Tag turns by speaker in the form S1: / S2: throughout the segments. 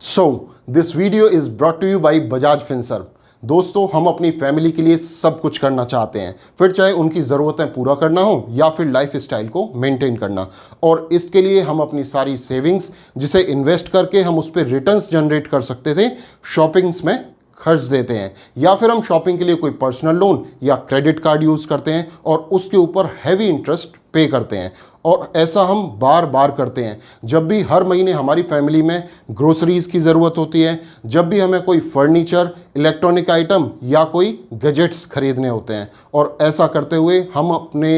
S1: So this video is brought to you by Bajaj Finserv. दोस्तों, हम अपनी फैमिली के लिए सब कुछ करना चाहते हैं, फिर चाहे उनकी ज़रूरतें पूरा करना हो या फिर लाइफ स्टाइल को मेंटेन करना। और इसके लिए हम अपनी सारी सेविंग्स, जिसे इन्वेस्ट करके हम उस पर रिटर्न्स जनरेट कर सकते थे, शॉपिंग्स में खर्च देते हैं, या फिर हम शॉपिंग के लिए कोई पर्सनल लोन या क्रेडिट कार्ड यूज़ करते हैं और उसके ऊपर हैवी इंटरेस्ट पे करते हैं। और ऐसा हम बार बार करते हैं जब भी हर महीने हमारी फैमिली में ग्रोसरीज़ की ज़रूरत होती है, जब भी हमें कोई फर्नीचर, इलेक्ट्रॉनिक आइटम या कोई गैजेट्स खरीदने होते हैं। और ऐसा करते हुए हम अपने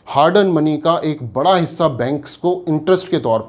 S1: हार्ड अर्न मनी का एक बड़ा हिस्सा बैंक्स को इंटरेस्ट के तौर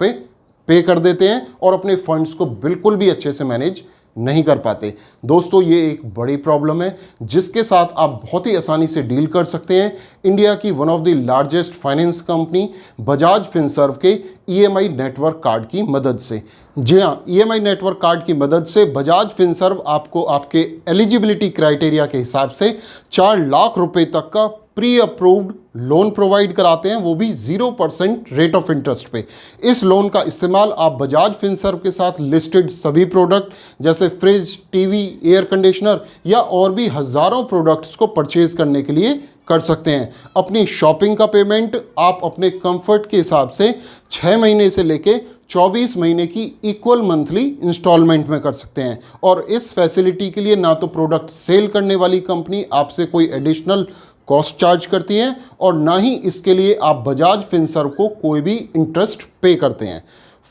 S1: पे कर देते हैं और अपने फंड्स को बिल्कुल भी अच्छे से मैनेज नहीं कर पाते। दोस्तों, ये एक बड़ी प्रॉब्लम है जिसके साथ आप बहुत ही आसानी से डील कर सकते हैं इंडिया की one of the largest finance company Bajaj Finserv के ईएमआई नेटवर्क कार्ड की मदद से। जी हाँ, ईएमआई नेटवर्क कार्ड की मदद से बजाज फिनसर्व आपको आपके एलिजिबिलिटी क्राइटेरिया के हिसाब से 4 लाख रुपए तक का प्री अप्रूव्ड लोन प्रोवाइड कराते हैं, वो भी 0% रेट ऑफ इंटरेस्ट पे। इस लोन का इस्तेमाल आप बजाज फिनसर्व के साथ लिस्टेड सभी प्रोडक्ट जैसे फ्रिज, टीवी, एयर कंडीशनर या और भी हज़ारों प्रोडक्ट्स को परचेज करने के लिए कर सकते हैं। अपनी शॉपिंग का पेमेंट आप अपने कंफर्ट के हिसाब से 6 महीने से लेके 24 महीने की इक्वल मंथली इंस्टॉलमेंट में कर सकते हैं। और इस फैसिलिटी के लिए ना तो प्रोडक्ट सेल करने वाली कंपनी आपसे कोई एडिशनल कॉस्ट चार्ज करती है और ना ही इसके लिए आप बजाज फिनसर्व को कोई भी इंटरेस्ट पे करते हैं।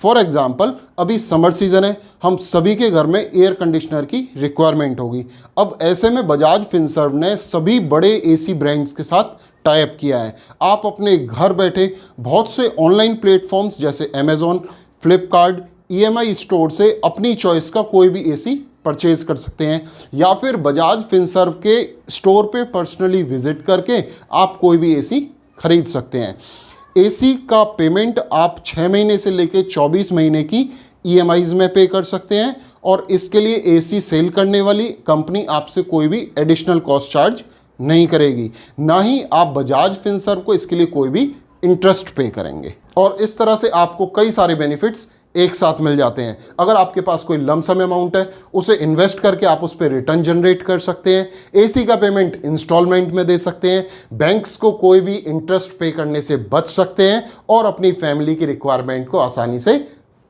S1: फॉर एग्जाम्पल, अभी समर सीजन है, हम सभी के घर में एयर कंडीशनर की रिक्वायरमेंट होगी। अब ऐसे में बजाज फिनसर्व ने सभी बड़े एसी ब्रांड्स के साथ टाई अप किया है। आप अपने घर बैठे बहुत से ऑनलाइन प्लेटफॉर्म्स जैसे अमेजोन, फ्लिपकार्ट, ईएमआई स्टोर से अपनी चॉइस का कोई भी एसी परचेज कर सकते हैं, या फिर बजाज फिनसर्व के स्टोर पे पर्सनली विजिट करके आप कोई भी एसी खरीद सकते हैं। एसी का पेमेंट आप 6 महीने से लेके 24 महीने की ईएमआईज में पे कर सकते हैं और इसके लिए एसी सेल करने वाली कंपनी आपसे कोई भी एडिशनल कॉस्ट चार्ज नहीं करेगी, ना ही आप बजाज फिनसर्व को इसके लिए कोई भी इंटरेस्ट पे करेंगे। और इस तरह से आपको कई सारे बेनिफिट्स एक साथ मिल जाते हैं। अगर आपके पास कोई लमसम अमाउंट है, उसे इन्वेस्ट करके आप उस पर रिटर्न जनरेट कर सकते हैं, एसी का पेमेंट इंस्टॉलमेंट में दे सकते हैं, बैंक्स को कोई भी इंटरेस्ट पे करने से बच सकते हैं और अपनी फैमिली की रिक्वायरमेंट को आसानी से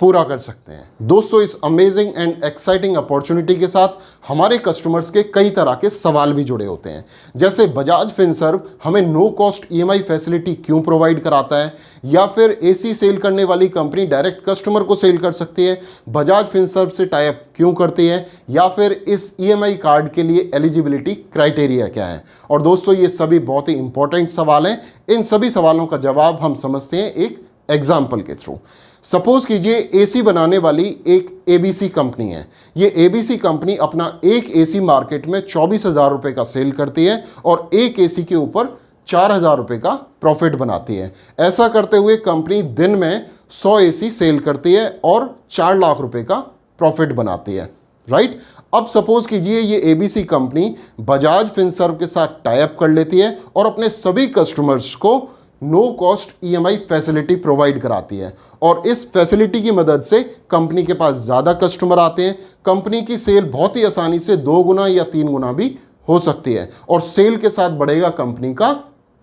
S1: पूरा कर सकते हैं। दोस्तों, इस अमेजिंग एंड एक्साइटिंग अपॉर्चुनिटी के साथ हमारे कस्टमर्स के कई तरह के सवाल भी जुड़े होते हैं, जैसे बजाज फिनसर्व हमें नो कॉस्ट ईएमआई फैसिलिटी क्यों प्रोवाइड कराता है, या फिर एसी सेल करने वाली कंपनी डायरेक्ट कस्टमर को सेल कर सकती है, बजाज फिनसर्व से टाई अप क्यों करती है, या फिर इस ईएमआई कार्ड के लिए एलिजिबिलिटी क्राइटेरिया क्या है। और दोस्तों, ये सभी बहुत ही इंपॉर्टेंट सवाल हैं। इन सभी सवालों का जवाब हम समझते हैं एक एग्जाम्पल के थ्रू। सपोज कीजिए एसी बनाने वाली एक एबीसी कंपनी है। ये एबीसी कंपनी अपना एक एसी मार्केट में 24,000 रुपये का सेल करती है और एक एसी के ऊपर 4,000 रुपये का प्रॉफिट बनाती है। ऐसा करते हुए कंपनी दिन में 100 एसी सेल करती है और 4 लाख रुपये का प्रॉफिट बनाती है, राइट। अब सपोज कीजिए ये एबीसी कंपनी बजाज फिनसर्व के साथ टाई अप कर लेती है और अपने सभी कस्टमर्स को no cost EMI facility provide कराती है। और इस फैसिलिटी की मदद से कंपनी के पास ज़्यादा कस्टमर आते हैं, कंपनी की सेल बहुत ही आसानी से 2 गुना या 3 गुना भी हो सकती है और सेल के साथ बढ़ेगा कंपनी का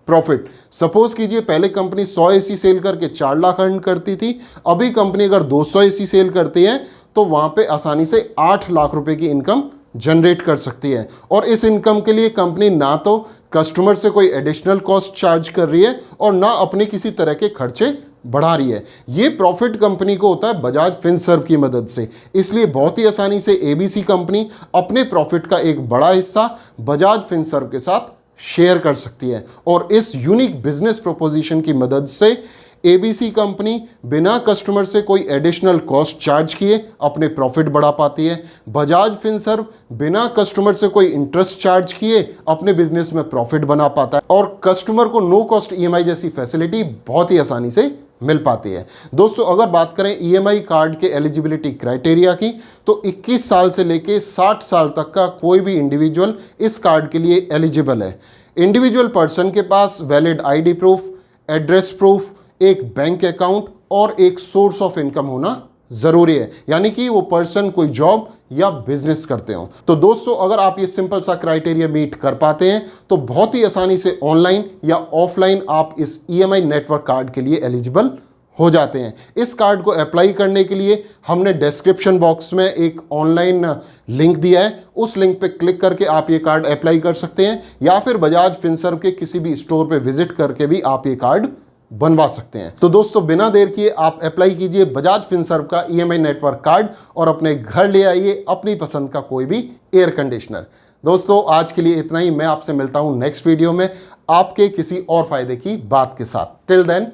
S1: प्रॉफिट। सपोज कीजिए पहले कंपनी 100 एसी सेल करके 4 लाख अर्न करती थी, अभी कंपनी अगर 200 एसी सेल करती है तो वहाँ पे आसानी से 8 लाख रुपए की इनकम जनरेट कर सकती है। और इस इनकम के लिए कंपनी ना तो कस्टमर से कोई एडिशनल कॉस्ट चार्ज कर रही है और ना अपने किसी तरह के खर्चे बढ़ा रही है। ये प्रॉफिट कंपनी को होता है बजाज फिनसर्व की मदद से। इसलिए बहुत ही आसानी से एबीसी कंपनी अपने प्रॉफिट का एक बड़ा हिस्सा बजाज फिनसर्व के साथ शेयर कर सकती है। और इस यूनिक बिजनेस प्रोपोजिशन की मदद से एबीसी कंपनी बिना कस्टमर से कोई एडिशनल कॉस्ट चार्ज किए अपने प्रॉफिट बढ़ा पाती है। बजाज फिनसर्व बिना कस्टमर से कोई इंटरेस्ट चार्ज किए अपने बिजनेस में प्रॉफिट बना पाता है और कस्टमर को नो कॉस्ट ईएमआई जैसी फैसिलिटी बहुत ही आसानी से मिल पाती है। दोस्तों, अगर बात करें ईएमआई कार्ड के एलिजिबिलिटी क्राइटेरिया की, तो 21 साल से लेके 60 साल तक का कोई भी इंडिविजुअल इस कार्ड के लिए एलिजिबल है। इंडिविजुअल पर्सन के पास valid ID proof, address proof, एक बैंक अकाउंट और एक सोर्स ऑफ इनकम होना ज़रूरी है, यानी कि वो पर्सन कोई जॉब या बिजनेस करते हो। तो दोस्तों, अगर आप ये सिंपल सा क्राइटेरिया मीट कर पाते हैं तो बहुत ही आसानी से ऑनलाइन या ऑफलाइन आप इस EMI नेटवर्क कार्ड के लिए एलिजिबल हो जाते हैं। इस कार्ड को अप्लाई करने के लिए हमने डिस्क्रिप्शन बॉक्स में एक ऑनलाइन लिंक दिया है, उस लिंक पे क्लिक करके आप ये कार्ड अप्लाई कर सकते हैं, या फिर बजाज फिनसर्व के किसी भी स्टोर पे विजिट करके भी आप ये कार्ड बनवा सकते हैं। तो दोस्तों, बिना देर किए आप अप्लाई कीजिए बजाज फिनसर्व का EMI नेटवर्क कार्ड और अपने घर ले आइए अपनी पसंद का कोई भी एयर कंडीशनर। दोस्तों, आज के लिए इतना ही। मैं आपसे मिलता हूं नेक्स्ट वीडियो में आपके किसी और फायदे की बात के साथ। Till then,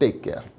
S1: take care.